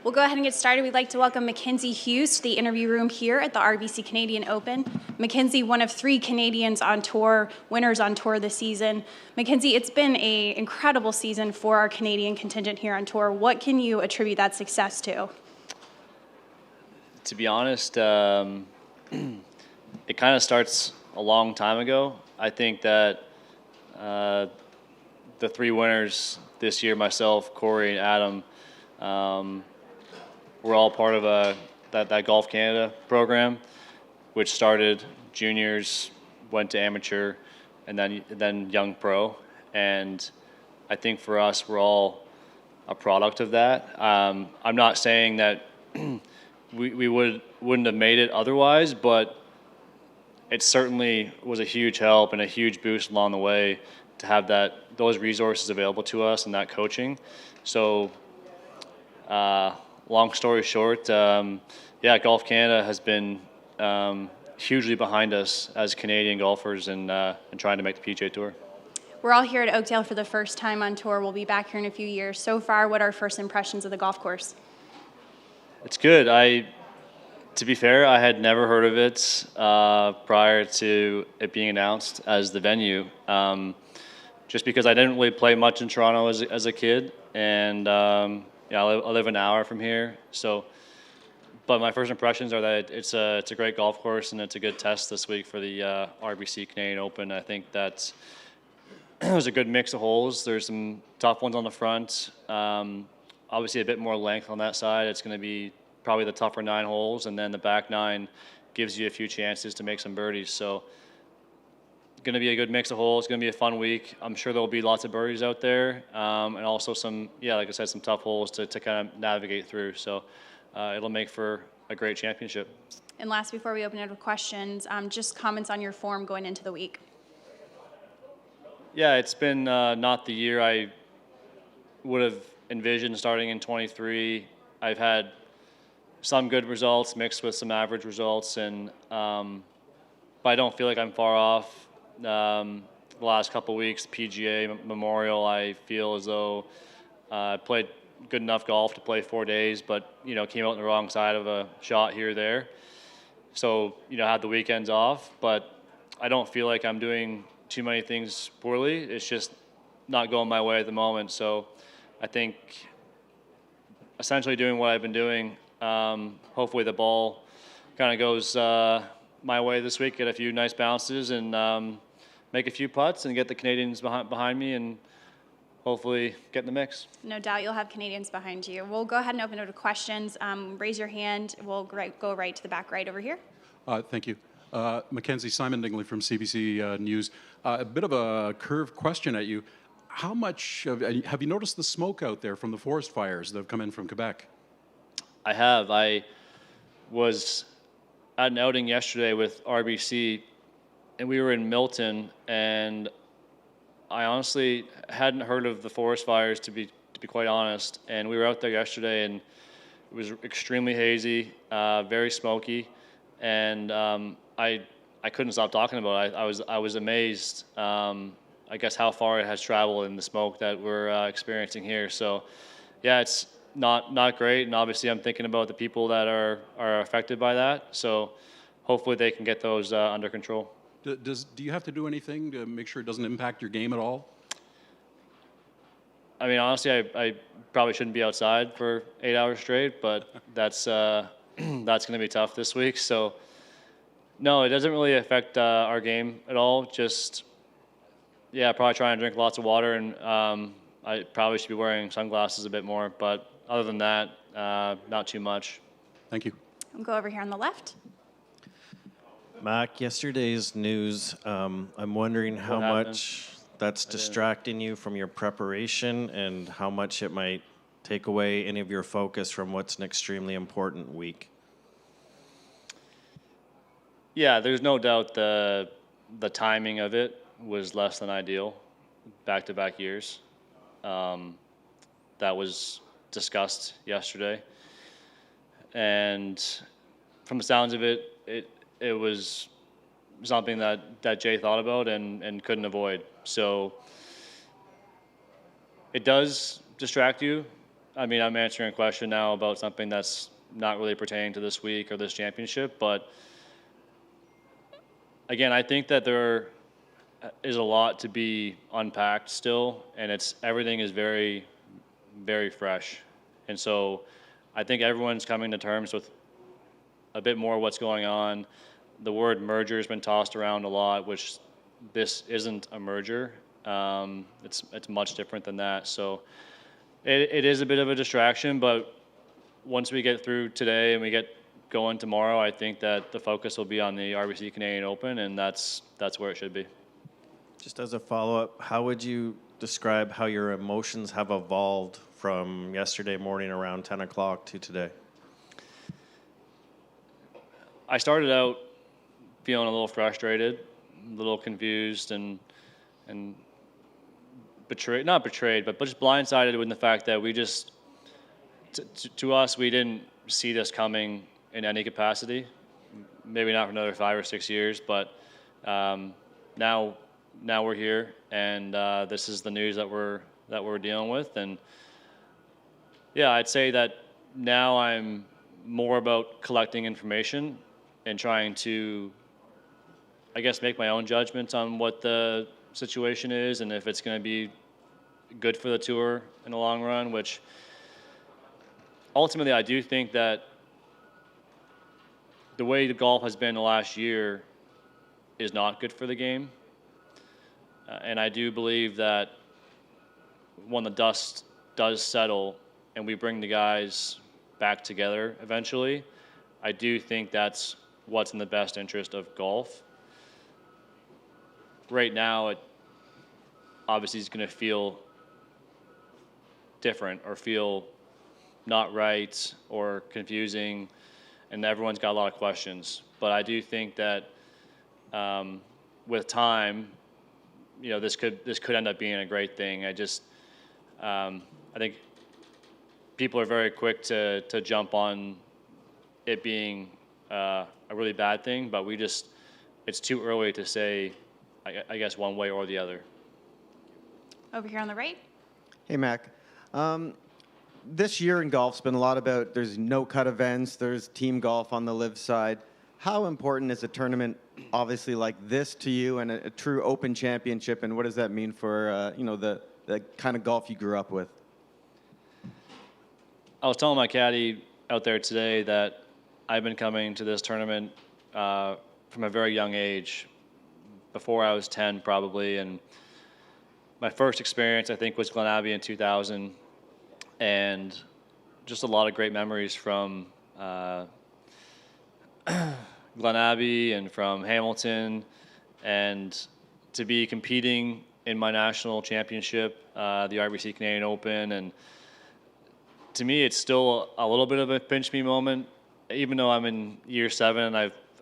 We'll go ahead and get started. We'd like to welcome Mackenzie Hughes to the interview room here at the RBC Canadian Open. Mackenzie, one of 3 Canadians on tour, winners on tour this season. Mackenzie, it's been an incredible season for our Canadian contingent here on tour. What can you attribute that success to? To be honest, it kind of starts a long time ago. I think that the 3 winners this year, myself, Corey, and Adam, we're all part of that Golf Canada program, which started juniors, went to amateur, and then young pro. And I think for us, we're all a product of that. I'm not saying that we wouldn't have made it otherwise, but it certainly was a huge help and a huge boost along the way to have those resources available to us and that coaching. So long story short, Golf Canada has been hugely behind us as Canadian golfers and trying to make the PGA Tour. We're all here at Oakdale for the first time on tour. We'll be back here in a few years. So far, what are first impressions of the golf course? It's good. To be fair, I had never heard of it prior to it being announced as the venue, just because I didn't really play much in Toronto as a kid, and I live an hour from here. So, but my first impressions are that it's a great golf course and it's a good test this week for the RBC Canadian Open. I think that there's a good mix of holes. There's some tough ones on the front. Obviously, a bit more length on that side. It's going to be probably the tougher 9 holes, and then the back 9 gives you a few chances to make some birdies. So, going to be a good mix of holes. It's going to be a fun week. I'm sure there'll be lots of birdies out there, and also some, like I said, some tough holes to kind of navigate through. So, it'll make for a great championship. And last, before we open it up to questions, just comments on your form going into the week. Yeah, it's been not the year I would have envisioned starting in 23. I've had some good results mixed with some average results, and but I don't feel like I'm far off. The last couple of weeks, PGA Memorial, I feel as though I played good enough golf to play 4 days, but came out on the wrong side of a shot here or there. So had the weekends off, but I don't feel like I'm doing too many things poorly. It's just not going my way at the moment. So I think essentially doing what I've been doing. Hopefully the ball kind of goes my way this week, get a few nice bounces and make a few putts and get the Canadians behind me and hopefully get in the mix. No doubt you'll have Canadians behind you. We'll go ahead and open it to questions. Raise your hand. We'll go right to the back right over here. Thank you. Mackenzie, Simon Dingley from CBC News. A bit of a curved question at you. How much have you noticed the smoke out there from the forest fires that have come in from Quebec? I have. I was at an outing yesterday with RBC, and we were in Milton, and I honestly hadn't heard of the forest fires, to be quite honest. And we were out there yesterday, and it was extremely hazy, very smoky, and I couldn't stop talking about it. I was amazed. I guess how far it has traveled in the smoke that we're experiencing here. So, yeah, it's not great, and obviously I'm thinking about the people that are affected by that. So, hopefully they can get those under control. Do you have to do anything to make sure it doesn't impact your game at all? I mean, honestly, I probably shouldn't be outside for 8 hours straight, but that's going to be tough this week. So, no, it doesn't really affect our game at all. Just, probably trying to drink lots of water, and I probably should be wearing sunglasses a bit more. But other than that, not too much. Thank you. We'll go over here on the left. Mac, yesterday's news, I'm wondering how much that's distracting you from your preparation and how much it might take away any of your focus from what's an extremely important week. Yeah, there's no doubt the timing of it was less than ideal, back-to-back years. That was discussed yesterday. And from the sounds of it, it was something that Jay thought about and couldn't avoid. So it does distract you I mean, I'm answering a question now about something that's not really pertaining to this week or this championship, but again, I think that there is a lot to be unpacked still, and everything is very, very fresh. And so I think everyone's coming to terms with a bit more what's going on. The word merger has been tossed around a lot, which this isn't a merger. It's much different than that. So it is a bit of a distraction, but once we get through today and we get going tomorrow, I think that the focus will be on the RBC Canadian Open, and that's where it should be. Just as a follow-up, how would you describe how your emotions have evolved from yesterday morning around 10 o'clock to today? I started out feeling a little frustrated, a little confused, and betrayed, not betrayed, but just blindsided with the fact that we just, to us, we didn't see this coming in any capacity. Maybe not for another 5 or 6 years, but now we're here, and this is the news that we're dealing with. And yeah, I'd say that now I'm more about collecting information and trying to, I guess, make my own judgments on what the situation is and if it's going to be good for the tour in the long run, which ultimately I do think that the way the golf has been the last year is not good for the game. And I do believe that when the dust does settle and we bring the guys back together eventually, I do think that's what's in the best interest of golf. Right now, it obviously is going to feel different or feel not right or confusing, and everyone's got a lot of questions. But I do think that with time, you know, this could end up being a great thing. I think people are very quick to jump on it being a really bad thing, but it's too early to say, I guess, one way or the other. Over here on the right. Hey, Mac. This year in golf's been a lot about there's no-cut events, there's team golf on the live side. How important is a tournament, obviously, like this to you and a true Open Championship, and what does that mean for the kind of golf you grew up with? I was telling my caddy out there today that I've been coming to this tournament from a very young age, before I was 10 probably, and my first experience, I think, was Glen Abbey in 2000, and just a lot of great memories from Glen Abbey and from Hamilton, and to be competing in my national championship, the RBC Canadian Open, and to me, it's still a little bit of a pinch me moment, even though I'm in year 7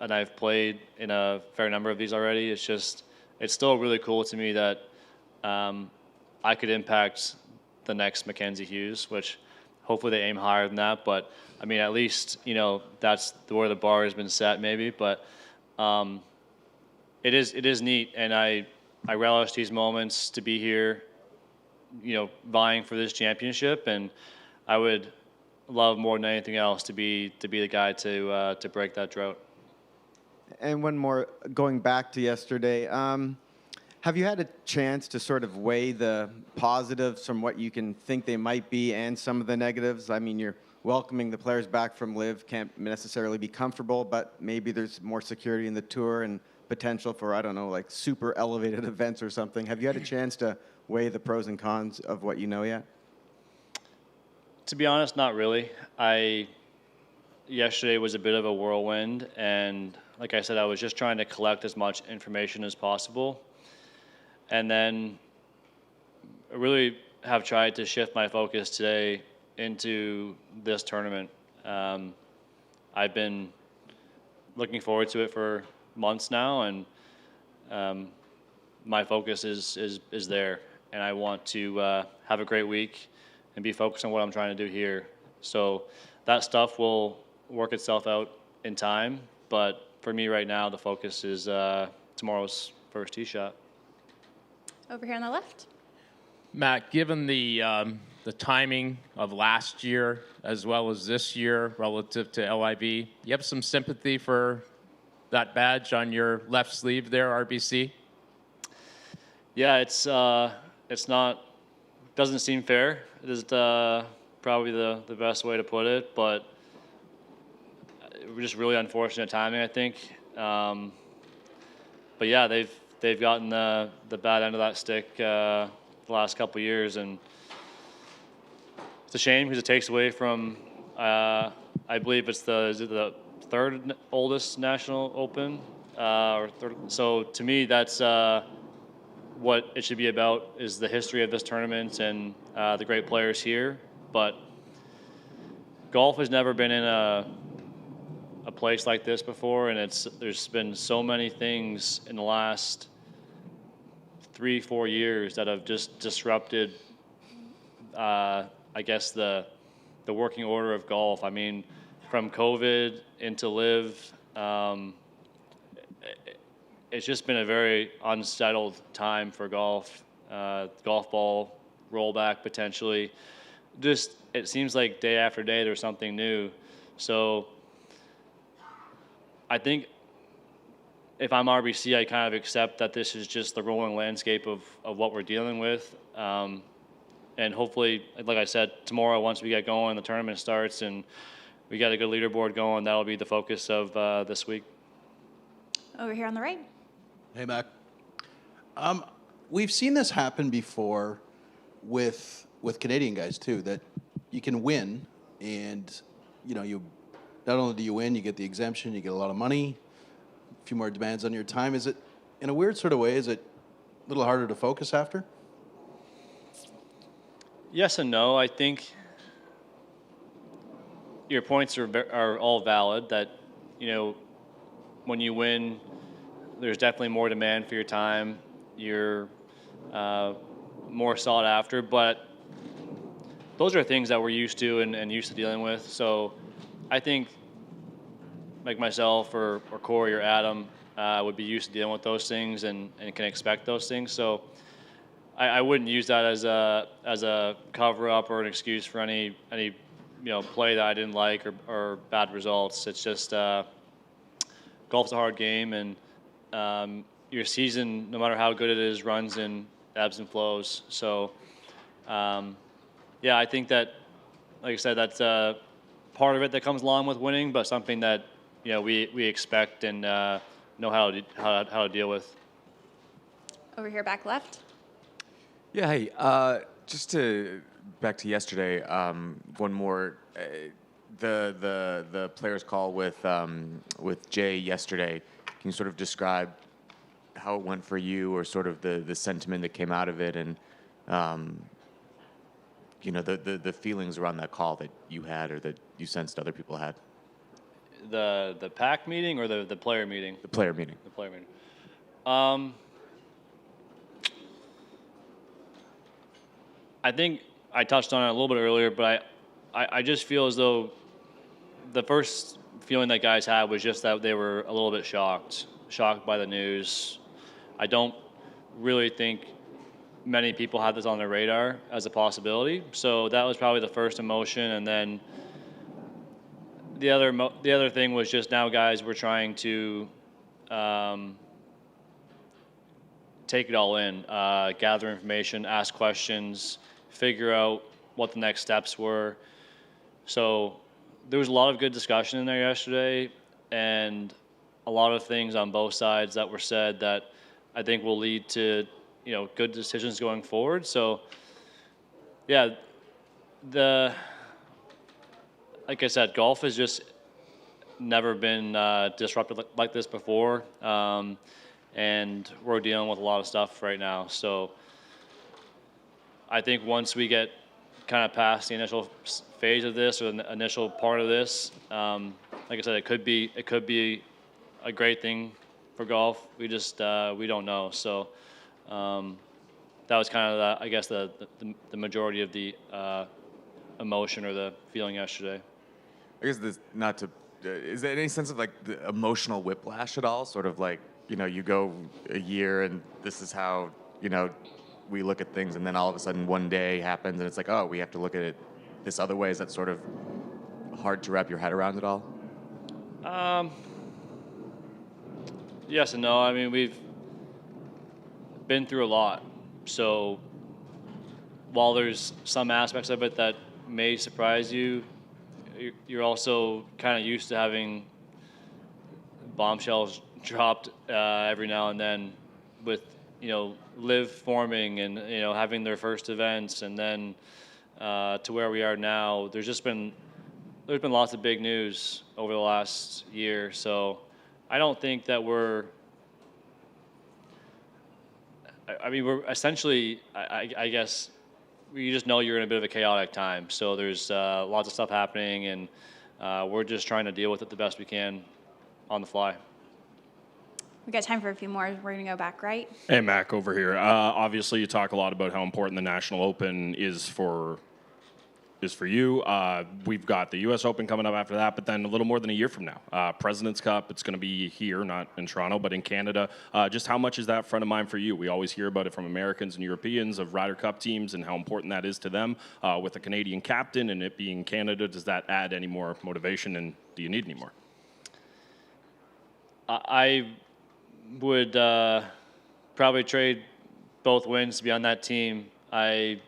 and I've played in a fair number of these already. It's still really cool to me that I could impact the next Mackenzie Hughes, which hopefully they aim higher than that. But I mean, at least, you know, that's where the bar has been set maybe. But it is neat, and I relish these moments to be here, you know, vying for this championship, and I would love more than anything else to be the guy to break that drought. And one more, going back to yesterday, have you had a chance to sort of weigh the positives from what you can think they might be and some of the negatives? I mean, you're welcoming the players back from live, can't necessarily be comfortable, but maybe there's more security in the tour and potential for, I don't know, like super elevated events or something. Have you had a chance to weigh the pros and cons of what you know yet? To be honest, not really. Yesterday was a bit of a whirlwind, and like I said, I was just trying to collect as much information as possible. And then I really have tried to shift my focus today into this tournament. I've been looking forward to it for months now, and my focus is there. And I want to have a great week and be focused on what I'm trying to do here. So that stuff will work itself out in time, but for me right now, the focus is tomorrow's first tee shot. Over here on the left. Matt, given the timing of last year as well as this year relative to LIV, you have some sympathy for that badge on your left sleeve there, RBC? Yeah, it's not, doesn't seem fair. It is probably the best way to put it, but just really unfortunate timing, I think. But yeah, they've gotten the bad end of that stick the last couple of years, and it's a shame because it takes away from I believe it's the third oldest national open or third. So to me, that's what it should be about, is the history of this tournament and the great players here. But golf has never been in a place like this before, and there's been so many things in the last 3-4 years that have just disrupted I guess the working order of golf. I mean, from COVID into live, it's just been a very unsettled time for golf. Golf ball rollback potentially. Just, it seems like day after day there's something new. So I think if I'm RBC, I kind of accept that this is just the rolling landscape of what we're dealing with. And hopefully, like I said, tomorrow, once we get going, the tournament starts and we got a good leaderboard going, that'll be the focus of this week. Over here on the right. Hey, Mac. We've seen this happen before with Canadian guys too, that you can win, and you not only do you win, you get the exemption, you get a lot of money, a few more demands on your time. Is it, in a weird sort of way, is it a little harder to focus after? Yes and no. I think your points are all valid. That when you win, there's definitely more demand for your time. You're more sought after, but those are things that we're used to and used to dealing with. So I think like myself or Corey or Adam would be used to dealing with those things and can expect those things. So I wouldn't use that as a cover up or an excuse for any play that I didn't like or bad results. It's just golf's a hard game, and your season, no matter how good it is, runs in ebbs and flows. So yeah, I think that, like I said, that's part of it that comes along with winning, but something that we expect and know how to deal with. Over here, back left. Yeah, hey, just back to yesterday, one more. The players' call with Jay yesterday. Can you sort of describe how it went for you, or sort of the sentiment that came out of it, and the feelings around that call that you had or that you sensed other people had? The pack meeting or the player meeting? The player meeting. The player meeting. I think I touched on it a little bit earlier, but I just feel as though the first feeling that guys had was just that they were a little bit shocked by the news. I don't really think many people had this on their radar as a possibility. So that was probably the first emotion, and then the other thing was just now guys were trying to take it all in, gather information, ask questions, figure out what the next steps were. So there was a lot of good discussion in there yesterday, and a lot of things on both sides that were said that I think will lead to good decisions going forward. So yeah, like I said, golf has just never been disrupted like this before, and we're dealing with a lot of stuff right now. So I think once we get kind of past the initial phase of this, or the initial part of this, like I said, it could be a great thing for golf. We just we don't know. So that was kind of I guess the majority of the emotion or the feeling yesterday. I guess is there any sense of like the emotional whiplash at all? Sort of like, you go a year and this is how, we look at things and then all of a sudden one day happens and it's like, oh, we have to look at it this other way? Is that sort of hard to wrap your head around at all? Yes and no. I mean, we've been through a lot. So while there's some aspects of it that may surprise you, you're also kind of used to having bombshells dropped every now and then with, Live forming and, having their first events, and then to where we are now. There's been lots of big news over the last year. So I don't think that we're essentially, I guess, you just know you're in a bit of a chaotic time. So there's lots of stuff happening, and we're just trying to deal with it the best we can on the fly. We got time for a few more. We're going to go back, right? Hey, Mac, over here. Obviously, you talk a lot about how important the National Open is for you. We've got the U.S. Open coming up after that, but then a little more than a year from now, President's Cup. It's going to be here, not in Toronto, but in Canada. Just how much is that front of mind for you? We always hear about it from Americans and Europeans of Ryder Cup teams and how important that is to them. With a Canadian captain and it being Canada, does that add any more motivation, and do you need any more? I would probably trade both wins to be on that team. I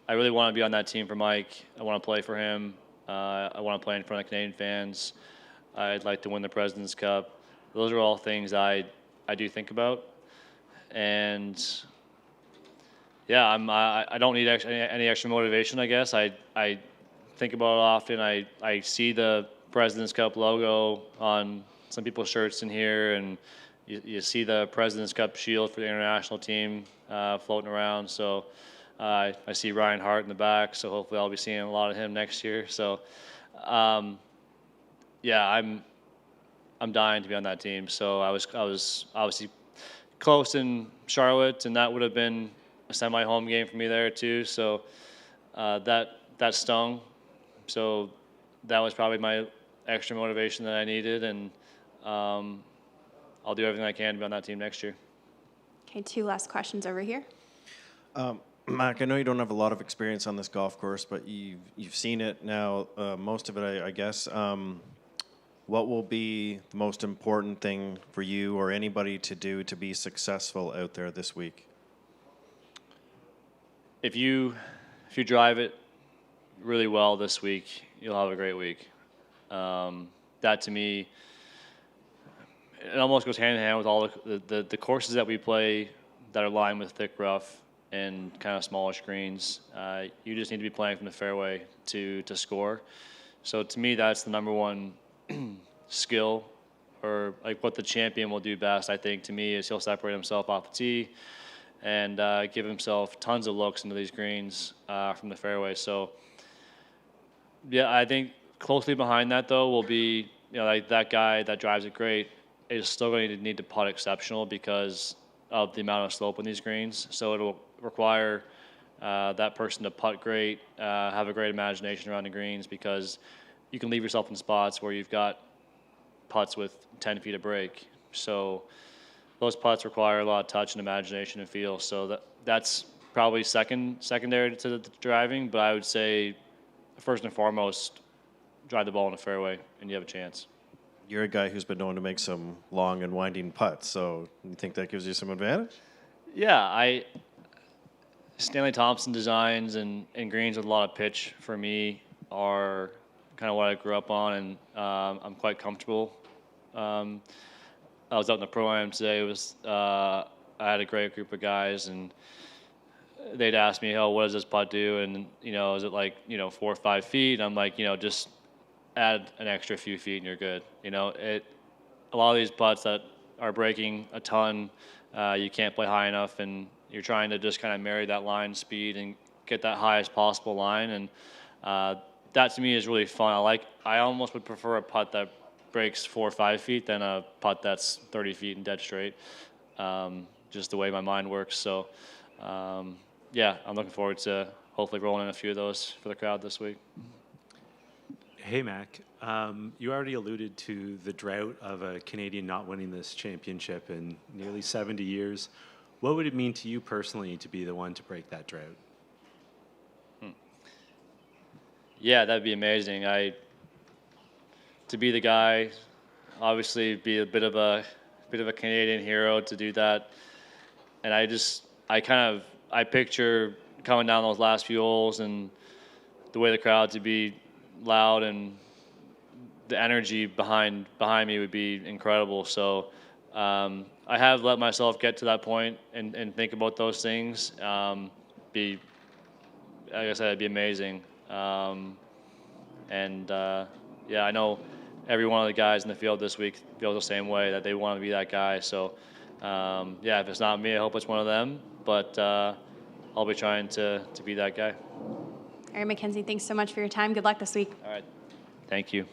really want to be on that team for Mike. I want to play for him. I want to play in front of Canadian fans. I'd like to win the President's Cup. Those are all things I do think about. And yeah, I don't need any extra motivation, I guess. I think about it often. I see the President's Cup logo on some people's shirts in here, and you see the President's Cup shield for the international team floating around. So I see Ryan Hart in the back, so hopefully I'll be seeing a lot of him next year. So yeah, I'm dying to be on that team. So I was obviously close in Charlotte, and that would have been a semi-home game for me there too. So that stung. So that was probably my extra motivation that I needed, and I'll do everything I can to be on that team next year. Okay, 2 last questions over here. Mac, I know you don't have a lot of experience on this golf course, but you've seen it now, most of it, I guess. What will be the most important thing for you or anybody to do to be successful out there this week? If you drive it really well this week, you'll have a great week. That to me, it almost goes hand in hand with all the courses that we play that are lined with thick rough and kind of smallish greens. You just need to be playing from the fairway to score. So to me, that's the number one skill, or like what the champion will do best, I think, to me, is he'll separate himself off the tee and give himself tons of looks into these greens from the fairway. So yeah, I think closely behind that, though, will be, like that guy that drives it great is still going to need to putt exceptional because of the amount of slope on these greens. So it'll require that person to putt great, have a great imagination around the greens, because you can leave yourself in spots where you've got putts with 10 feet of break. So those putts require a lot of touch and imagination and feel. So that's probably secondary to the driving, but I would say first and foremost, drive the ball in the fairway and you have a chance. You're a guy who's been known to make some long and winding putts, so you think that gives you some advantage? Yeah, Stanley Thompson designs and greens with a lot of pitch for me are kind of what I grew up on, and I'm quite comfortable. I was out in the Pro-Am today. I had a great group of guys, and they'd ask me, "Oh, what does this putt do?" And is it like 4 or 5 feet? And I'm like, just add an extra few feet and you're good. A lot of these putts that are breaking a ton, you can't play high enough, and you're trying to just kind of marry that line speed and get that highest possible line. And that to me is really fun. I almost would prefer a putt that breaks 4 or 5 feet than a putt that's 30 feet and dead straight. Just the way my mind works. So yeah, I'm looking forward to hopefully rolling in a few of those for the crowd this week. Hey, Mac. You already alluded to the drought of a Canadian not winning this championship in nearly 70 years. What would it mean to you personally to be the one to break that drought? Yeah, that'd be amazing. To be the guy, obviously, be a bit of a Canadian hero to do that. And I picture coming down those last few holes and the way the crowd to be loud and the energy behind me would be incredible. So I have let myself get to that point and think about those things. Like I said, it'd be amazing. Yeah, I know every one of the guys in the field this week feels the same way, that they want to be that guy. So yeah, if it's not me, I hope it's one of them. But I'll be trying to be that guy. All right, Mackenzie, thanks so much for your time. Good luck this week. All right. Thank you.